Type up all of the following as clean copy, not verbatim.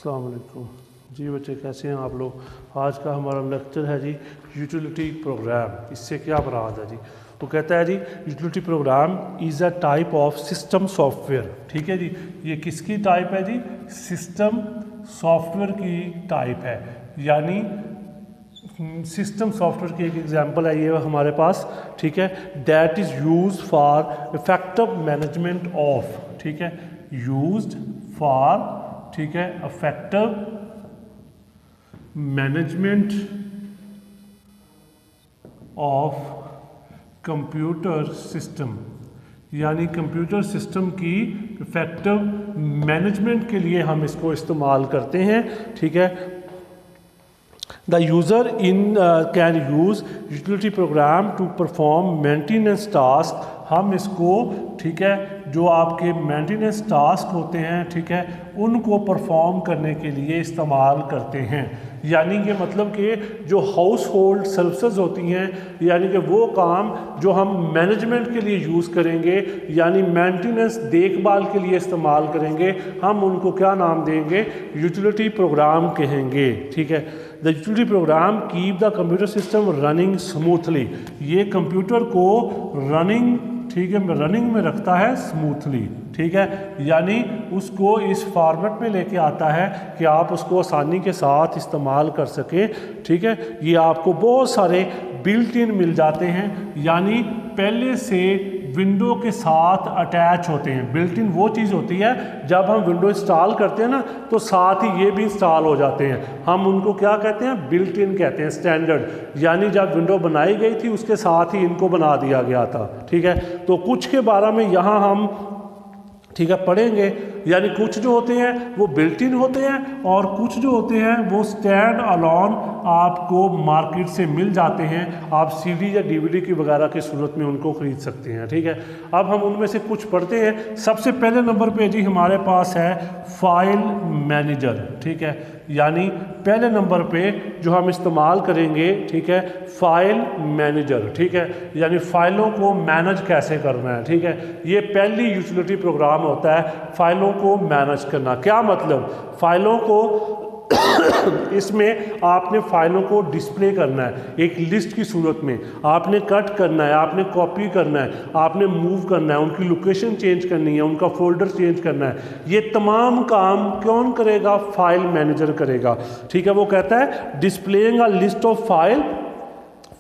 अस्सलाम वालेकुम जी बच्चे, कैसे हैं आप लोग। आज का हमारा लेक्चर है जी यूटिलिटी प्रोग्राम। इससे क्या मुराद है जी, वो कहता है जी utility program is a type of system software. ठीक है जी, ये किसकी टाइप है जी, सिस्टम सॉफ्टवेयर की टाइप है। यानी सिस्टम सॉफ्टवेयर की एक एग्जांपल है ये हमारे पास, ठीक है, that is use for effective management of, ठीक है, यूज्ड फॉर, ठीक है, effective management of computer system. यानी कंप्यूटर सिस्टम की इफेक्टिव मैनेजमेंट के लिए हम इसको इस्तेमाल करते हैं। ठीक है, the user can use utility program to perform maintenance task. हम इसको, ठीक है, जो आपके मेंटेनेंस टास्क होते हैं, ठीक है, उनको परफॉर्म करने के लिए इस्तेमाल करते हैं। यानी कि मतलब कि जो हाउस होल्ड सर्विसेज होती हैं, यानी कि वो काम जो हम मैनेजमेंट के लिए यूज़ करेंगे, यानी मेंटेनेंस देखभाल के लिए इस्तेमाल करेंगे, हम उनको क्या नाम देंगे, यूटिलिटी प्रोग्राम कहेंगे। ठीक है, the utility programme keep the computer system running smoothly. ये कंप्यूटर को रनिंग, ठीक है, रनिंग में रखता है स्मूथली। ठीक है, यानी उसको इस फॉर्मेट में लेके आता है कि आप उसको आसानी के साथ इस्तेमाल कर सकें। ठीक है, ये आपको बहुत सारे बिल्ट इन मिल जाते हैं, यानी पहले से विंडो के साथ अटैच होते हैं। बिल्ट इन वो चीज़ होती है जब हम विंडो इंस्टॉल करते हैं ना, तो साथ ही ये भी इंस्टॉल हो जाते हैं। हम उनको क्या कहते हैं, बिल्ट इन कहते हैं, स्टैंडर्ड। यानी जब विंडो बनाई गई थी उसके साथ ही इनको बना दिया गया था। ठीक है, तो कुछ के बारे में यहाँ हम, ठीक है, पढ़ेंगे। यानी कुछ जो होते हैं वो बिल्ट इन होते हैं और कुछ जो होते हैं वो स्टैंड अलोन आपको मार्केट से मिल जाते हैं। आप सीडी या डीवीडी की वगैरह की सूरत में उनको ख़रीद सकते हैं। ठीक है, अब हम उनमें से कुछ पढ़ते हैं। सबसे पहले नंबर पे जी हमारे पास है फाइल मैनेजर। ठीक है, यानी पहले नंबर पे जो हम इस्तेमाल करेंगे, ठीक है, फाइल मैनेजर। ठीक है, यानी फाइलों को मैनेज कैसे करना है। ठीक है, ये पहली यूटिलिटी प्रोग्राम होता है, फाइलों को मैनेज करना। क्या मतलब, फाइलों को इसमें आपने फाइलों को डिस्प्ले करना है एक लिस्ट की सूरत में, आपने कट करना है, आपने कॉपी करना है, आपने मूव करना है, उनकी लोकेशन चेंज करनी है, उनका फोल्डर चेंज करना है। ये तमाम काम कौन करेगा, फाइल मैनेजर करेगा। ठीक है, वो कहता है डिस्प्लेइंग अ लिस्ट ऑफ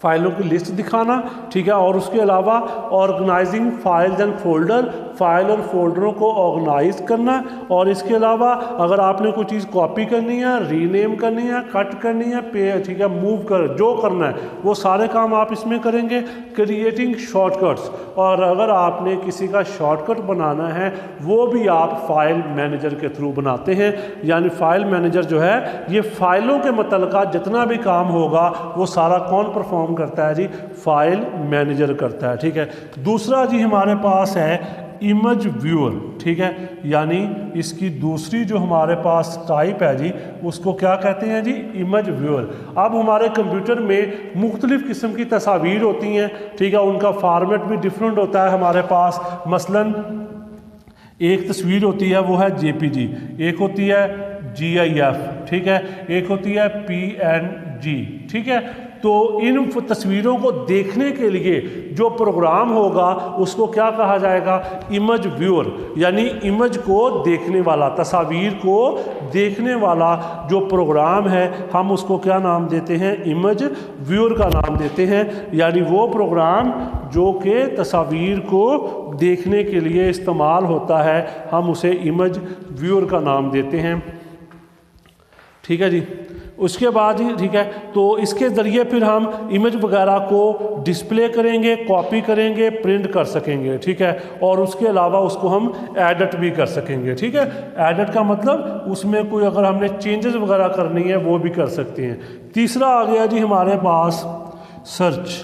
फाइलों की लिस्ट दिखाना। ठीक है, और उसके अलावा organizing files and folder, file और फोल्डरों को ऑर्गेनाइज करना। और इसके अलावा अगर आपने कोई चीज़ कॉपी करनी है, रीनेम करनी है, कट करनी है, ठीक है, मूव कर, जो करना है वो सारे काम आप इसमें करेंगे। क्रिएटिंग शॉर्टकट्स, और अगर आपने किसी का शॉर्टकट बनाना है वो भी आप फाइल मैनेजर के थ्रू बनाते हैं। यानी फाइल मैनेजर जो है ये फाइलों के मुतल्लिका जितना भी काम होगा वो सारा कौन परफॉर्म करता है जी, फाइल मैनेजर करता है। ठीक है, दूसरा जी हमारे पास है इमेज व्यूअर। ठीक है, यानी इसकी दूसरी जो हमारे पास टाइप है जी उसको क्या कहते हैं जी, इमेज व्यूअर। अब हमारे कंप्यूटर में मुख्तलिफ किस्म की तस्वीर होती हैं। ठीक है, उनका फॉर्मेट भी डिफरेंट होता है हमारे पास। मसलन एक तस्वीर होती है वो है जेपीजी, एक होती है GIF, ठीक है, एक होती है PNG। ठीक है, तो इन तस्वीरों को देखने के लिए जो प्रोग्राम होगा उसको क्या कहा जाएगा, इमेज व्यूअर। यानी इमेज को देखने वाला, तस्वीर को देखने वाला जो प्रोग्राम है हम उसको क्या नाम देते हैं, इमेज व्यूअर का नाम देते हैं। यानी वो प्रोग्राम जो कि तस्वीर को देखने के लिए इस्तेमाल होता है हम उसे इमेज व्यूअर का नाम देते हैं। ठीक है जी, उसके बाद ही, ठीक है, तो इसके ज़रिए फिर हम इमेज वगैरह को डिस्प्ले करेंगे, कॉपी करेंगे, प्रिंट कर सकेंगे। ठीक है, और उसके अलावा उसको हम एडिट भी कर सकेंगे। ठीक है, एडिट का मतलब उसमें कोई अगर हमने चेंजेस वगैरह करनी है वो भी कर सकते हैं। तीसरा आ गया जी हमारे पास सर्च।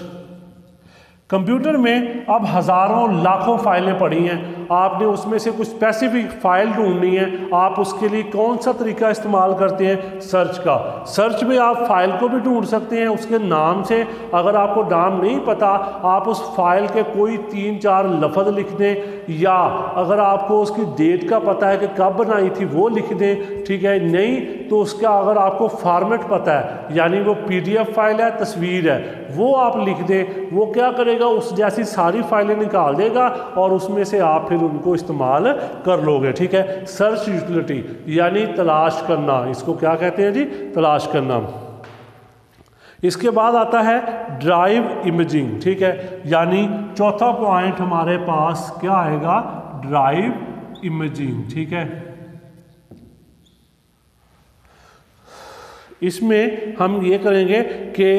कंप्यूटर में अब हज़ारों लाखों फाइलें पड़ी हैं आपने उसमें से कुछ स्पेसिफिक फाइल ढूंढनी है, आप उसके लिए कौन सा तरीका इस्तेमाल करते हैं? सर्च का। सर्च में आप फाइल को भी ढूंढ सकते हैं उसके नाम से। अगर आपको नाम नहीं पता, आप उस फाइल के कोई 3-4 लफ्ज़ लिख दें, या अगर आपको उसकी डेट का पता है कि कब बनाई थी वो लिख दें, ठीक है। नहीं तो उसका अगर आपको फॉर्मेट पता है, यानी वो PDF फाइल है, तस्वीर है, वो आप लिख दें। वो क्या करेगा, उस जैसी सारी फाइलें निकाल देगा और उसमें से आप फिर उनको इस्तेमाल कर लोगे, ठीक है। सर्च यूटिलिटी यानी तलाश करना, इसको क्या कहते हैं जी? तलाश करना। इसके बाद आता है ड्राइव इमेजिंग, ठीक है। यानी चौथा पॉइंट हमारे पास क्या आएगा? ड्राइव इमेजिंग, ठीक है। इसमें हम ये करेंगे कि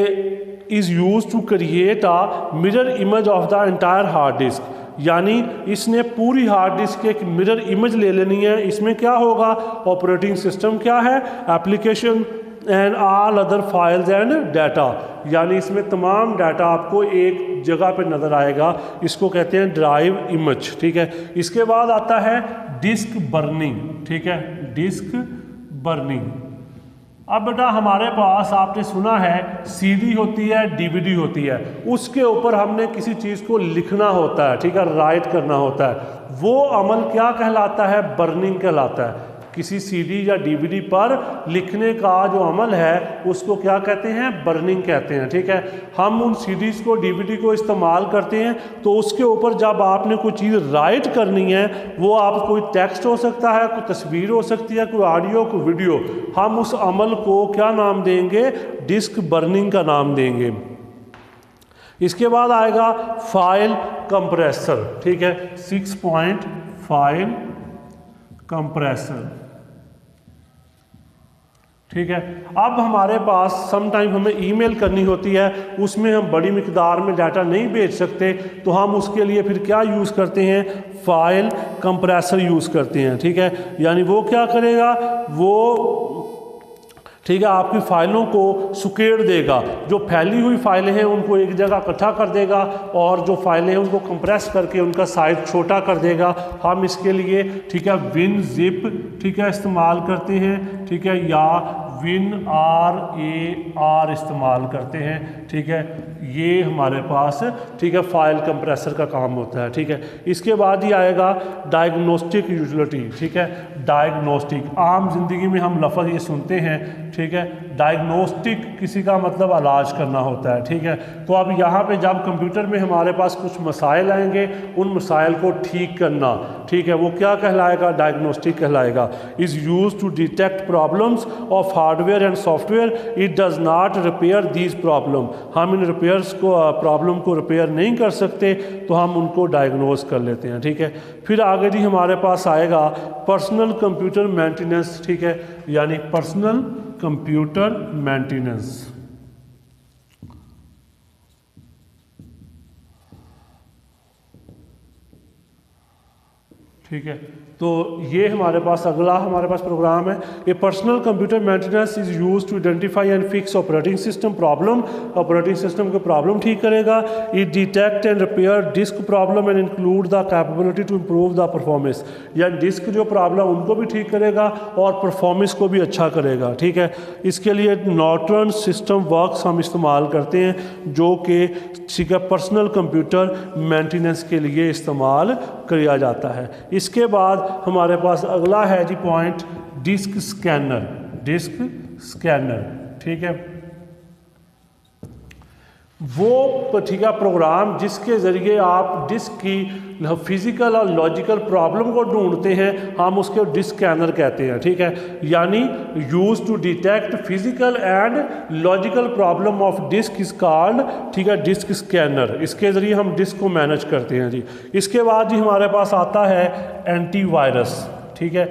is use to create a mirror image of the entire hard disk, यानी इसने पूरी हार्ड डिस्क की एक मिरर इमेज ले लेनी है। इसमें क्या होगा? ऑपरेटिंग सिस्टम क्या है, application and all other files and data, यानी इसमें तमाम डाटा आपको एक जगह पे नज़र आएगा। इसको कहते हैं ड्राइव इमेज, ठीक है। इसके बाद आता है डिस्क बर्निंग, ठीक है, डिस्क बर्निंग। अब बेटा हमारे पास आपने सुना है CD होती है, DVD होती है, उसके ऊपर हमने किसी चीज़ को लिखना होता है, ठीक है, राइट करना होता है। वो अमल क्या कहलाता है? बर्निंग कहलाता है। किसी CD या DVD पर लिखने का जो अमल है उसको क्या कहते हैं? बर्निंग कहते हैं, ठीक है। हम उन CDs को, DVD को इस्तेमाल करते हैं तो उसके ऊपर जब आपने कोई चीज़ राइट करनी है, वो आप कोई टेक्स्ट हो सकता है, कोई तस्वीर हो सकती है, कोई ऑडियो, कोई वीडियो, हम उस अमल को क्या नाम देंगे? डिस्क बर्निंग का नाम देंगे। इसके बाद आएगा फाइल कंप्रेसर, ठीक है। 6 पॉइंट फाइल कंप्रेसर, ठीक है। अब हमारे पास समटाइम हमें ईमेल करनी होती है, उसमें हम बड़ी मिकदार में डाटा नहीं भेज सकते, तो हम उसके लिए फिर क्या यूज़ करते हैं? फाइल कंप्रेसर यूज़ करते हैं, ठीक है। यानी वो क्या करेगा? वो, ठीक है, आपकी फाइलों को सुकेड़ देगा। जो फैली हुई फाइलें हैं उनको एक जगह इकट्ठा कर देगा और जो फाइलें हैं उनको कंप्रेस करके उनका साइज छोटा कर देगा। हम इसके लिए, ठीक है, WinZip, ठीक है, इस्तेमाल करते हैं, ठीक है, या WinRAR इस्तेमाल करते हैं, ठीक है। ये हमारे पास, ठीक है, फाइल कंप्रेसर का काम होता है, ठीक है। इसके बाद ही आएगा डायग्नोस्टिक यूटिलिटी, ठीक है। डायग्नोस्टिक, आम जिंदगी में हम लफ्ज़ ये सुनते हैं, ठीक है। डायग्नोस्टिक किसी का मतलब इलाज करना होता है, ठीक है। तो अब यहाँ पे जब कंप्यूटर में हमारे पास कुछ मसाइल आएंगे, उन मसाइल को ठीक करना, ठीक है, वो क्या कहलाएगा? डायग्नोस्टिक कहलाएगा। Is use to detect problems of hardware and software, it does not repair these problem. हम इन रिपेयर्स को, प्रॉब्लम को रिपेयर नहीं कर सकते, तो हम उनको डायग्नोज कर लेते हैं, ठीक है। फिर आगे जी हमारे पास आएगा पर्सनल कंप्यूटर मेंटेनेंस, ठीक है, यानी पर्सनल कंप्यूटर मेंटेनेंस, ठीक है। तो ये हमारे पास अगला हमारे पास प्रोग्राम है। ये personal computer maintenance is use to identify and fix operating system problem. Operating system के प्रॉब्लम ठीक करेगा। It detect and repair disk problem and include the capability to improve the performance, या डिस्क जो problem उनको भी ठीक करेगा और परफॉर्मेंस को भी अच्छा करेगा, ठीक है। इसके लिए नॉर्टन सिस्टम वर्क्स हम इस्तेमाल करते हैं, जो कि, ठीक है, पर्सनल कंप्यूटर मेंटेनेंस के लिए इस्तेमाल किया जाता है। इसके बाद हमारे पास अगला है जी point disk scanner, disk scanner, ठीक है। वो, ठीक है, प्रोग्राम जिसके ज़रिए आप डिस्क की फिज़िकल और लॉजिकल प्रॉब्लम को ढूंढते हैं, हम उसके डिस्क स्कैनर कहते हैं, ठीक है। यानी use to detect physical and logical problem of disk is called, ठीक है, डिस्क स्कैनर। इसके ज़रिए हम डिस्क को मैनेज करते हैं जी। इसके बाद जी हमारे पास आता है एंटीवायरस, ठीक है।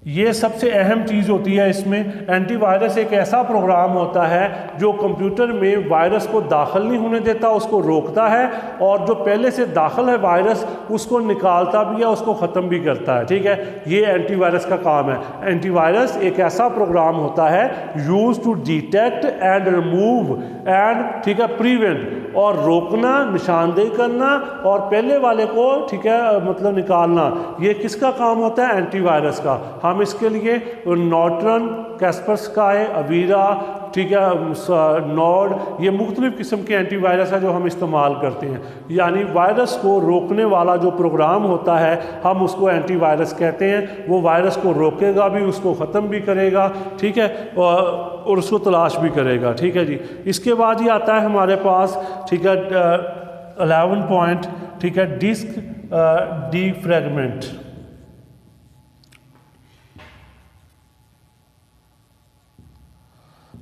ये सबसे अहम चीज़ होती है इसमें। एंटीवायरस एक ऐसा प्रोग्राम होता है जो कंप्यूटर में वायरस को दाखिल नहीं होने देता, उसको रोकता है, और जो पहले से दाखिल है वायरस उसको निकालता भी है, उसको ख़त्म भी करता है। ठीक है, ये एंटीवायरस का काम है। एंटीवायरस एक ऐसा प्रोग्राम होता है use to detect and remove and, ठीक है, प्रिवेंट, और रोकना, निशानदेही करना, और पहले वाले को, ठीक है, मतलब निकालना। ये किसका काम होता है? एंटीवायरस का। हम इसके लिए नॉर्टन, कैस्परस्काई, अवीरा, ठीक है, नॉर्ड, ये मुख्तलिफ किस्म के एंटीवायरस है जो हम इस्तेमाल करते हैं। यानी वायरस को रोकने वाला जो प्रोग्राम होता है हम उसको एंटीवायरस कहते हैं। वो वायरस को रोकेगा भी, उसको ख़त्म भी करेगा, ठीक है, और उसको तलाश भी करेगा। ठीक है जी। इसके बाद ये आता है हमारे पास, ठीक है, 11 पॉइंट, ठीक है, डिस्क डीफ्रैगमेंट।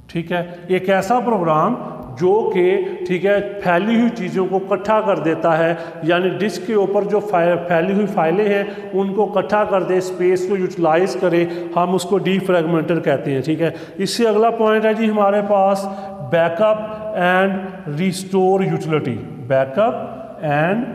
ठीक है, एक ऐसा प्रोग्राम जो कि, ठीक है, फैली हुई चीज़ों को इकट्ठा कर देता है, यानी डिस्क के ऊपर जो फैली हुई फाइलें हैं उनको इकट्ठा कर दे, स्पेस को यूटिलाइज करे, हम उसको डीफ्रैगमेंटर कहते हैं। ठीक है, इससे अगला पॉइंट है जी हमारे पास backup and restore utility. Backup and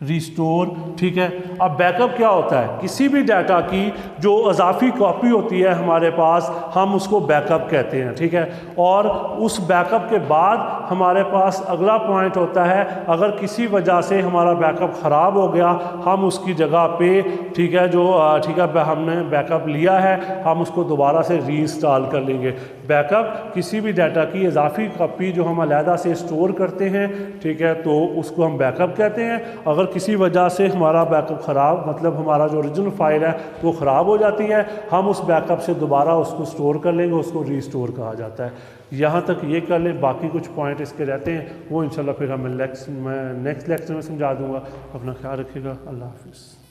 restore. ठीक है, अब बैकअप क्या होता है? किसी भी डाटा की जो इजाफी कॉपी होती है हमारे पास, हम उसको बैकअप कहते हैं। ठीक है, और उस बैकअप के बाद हमारे पास अगला पॉइंट होता है, अगर किसी वजह से हमारा बैकअप ख़राब हो गया, हम उसकी जगह पे, ठीक है, जो, ठीक है, हमने बैकअप लिया है हम उसको दोबारा से रीइंस्टॉल कर लेंगे। बैकअप किसी भी डाटा की इजाफी कॉपी जो हम अलहदा से स्टोर करते हैं, ठीक है, तो उसको हम बैकअप कहते हैं। अगर किसी वजह से हमारा बैकअप ख़राब, मतलब हमारा जो ओरिजिनल फाइल है वो ख़राब हो जाती है, हम उस बैकअप से दोबारा उसको स्टोर कर लेंगे, उसको रीस्टोर कहा जाता है। यहाँ तक ये कर लें, बाकी कुछ पॉइंट इसके रहते हैं वो इंशाल्लाह फिर मैं नेक्स्ट लेक्चर में समझा दूँगा। अपना ख्याल रखिएगा। अल्लाह हाफिज़।